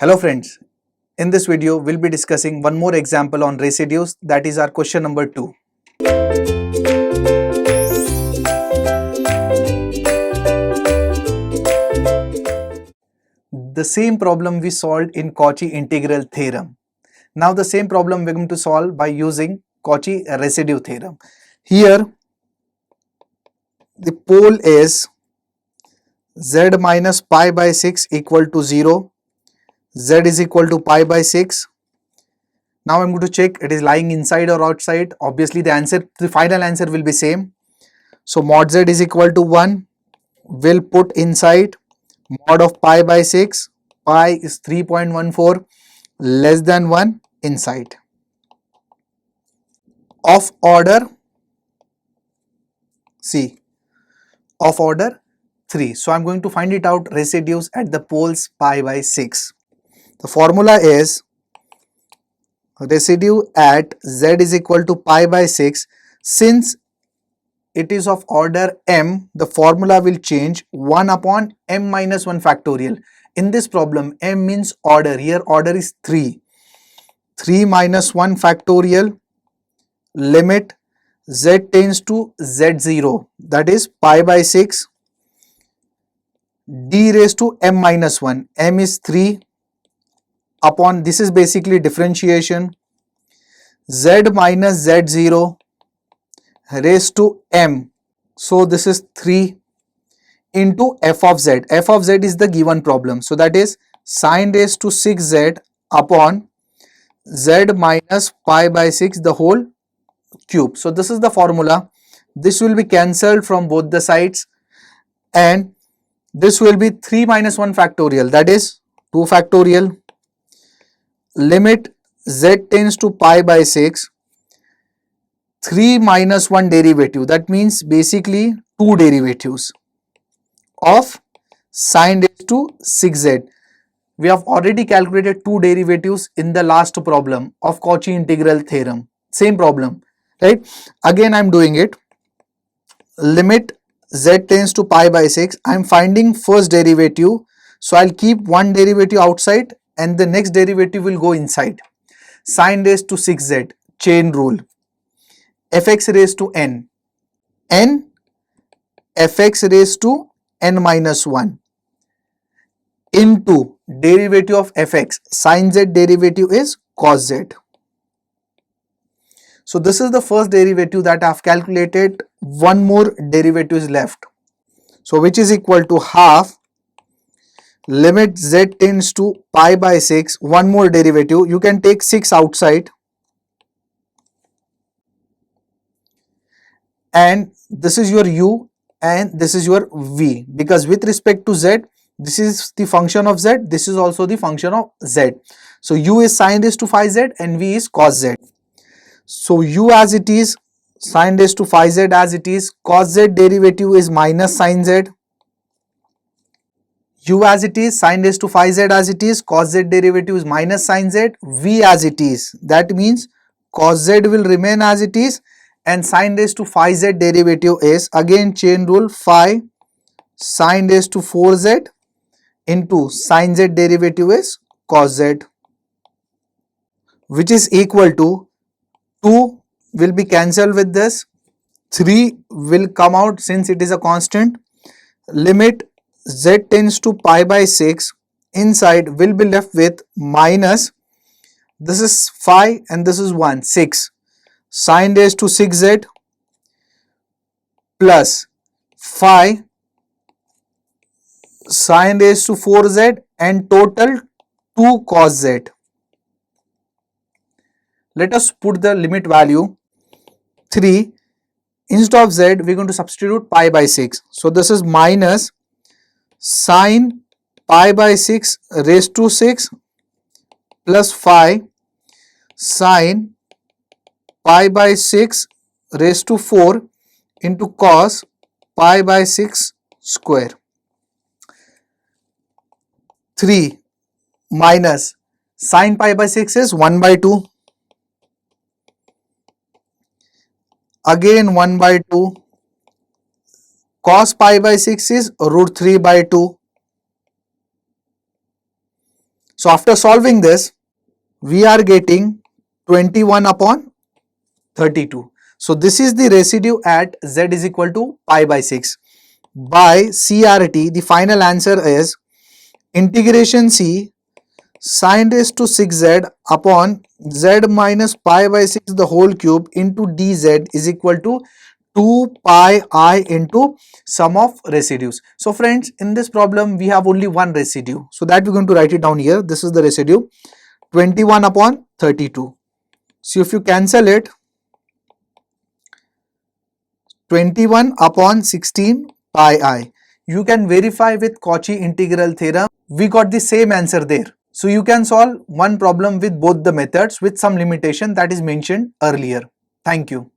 Hello friends, in this video we'll be discussing one more example on residues, that is our question number 2. The same problem we solved in Cauchy integral theorem. Now the same problem we're going to solve by using Cauchy residue theorem. Here the pole is z minus pi by 6 equal to 0, z is equal to pi by 6. Now I'm going to check it is lying inside or outside. Obviously the final answer will be same. So mod z is equal to 1, will put inside mod of pi by 6, pi is 3.14 less than 1 inside. Of order C, of order 3. So I'm going to find it out residues at the poles pi by 6. The formula is residue at z is equal to pi by 6. Since it is of order m, the formula will change 1 upon m minus 1 factorial. In this problem, m means order. Here order is 3. 3 minus 1 factorial, limit z tends to z0, that is pi by 6 d raised to m minus 1. M is 3 upon, this is basically differentiation, z minus z0 raised to m. So this is 3 into f of z. F of z is the given problem. So that is sine raised to 6z upon z minus pi by 6 the whole cube. So this is the formula. This will be cancelled from both the sides and this will be 3 minus 1 factorial, that is 2 factorial, limit z tends to pi by 6, 3 minus 1 derivative, that means basically 2 derivatives of sine raised to 6z. We have already calculated 2 derivatives in the last problem of Cauchy integral theorem. Same problem, right? Again I am doing it. Limit z tends to pi by 6. I am finding first derivative. So I'll keep one derivative outside and the next derivative will go inside. Sine raised to 6z, chain rule, fx raised to n, fx raised to n minus 1 into derivative of fx, sin z derivative is cos z. So this is the first derivative that I have calculated. One more derivative is left. So which is equal to half limit z tends to pi by 6, one more derivative, you can take 6 outside and this is your u and this is your v, because with respect to z this is the function of z, this is also the function of z. So u is sine raised to phi z and v is cos z. So u as it is, sine raised to phi z as it is, cos z derivative is minus sine z, u as it is, sine raised to phi z as it is, cos z derivative is minus sine z, v as it is, that means cos z will remain as it is and sine raised to phi z derivative is again chain rule phi sine raised to 4z into sine z derivative is cos z, which is equal to 2 will be cancelled with this, 3 will come out since it is a constant, limit z tends to pi by 6, inside will be left with minus, this is phi and this is 1, 6, sine raised to 6z plus phi sine raised to 4z and total 2 cos z. Let us put the limit value 3, instead of z we are going to substitute pi by 6. So this is minus sine pi by 6 raised to 6 plus phi sine pi by 6 raised to 4 into cos pi by 6 square. 3 minus sine pi by 6 is 1 by 2. Again 1 by 2, cos pi by 6 is root 3 by 2. So after solving this, we are getting 21 upon 32. So this is the residue at z is equal to pi by 6. By CRT, the final answer is integration C sin raised to 6z upon z minus pi by 6 the whole cube into dz is equal to 2 pi I into sum of residues. So friends, in this problem we have only one residue. So that we're going to write it down here. This is the residue, 21 upon 32. So if you cancel it, 21 upon 16 pi I. You can verify with Cauchy integral theorem. We got the same answer there. So you can solve one problem with both the methods with some limitation that is mentioned earlier. Thank you.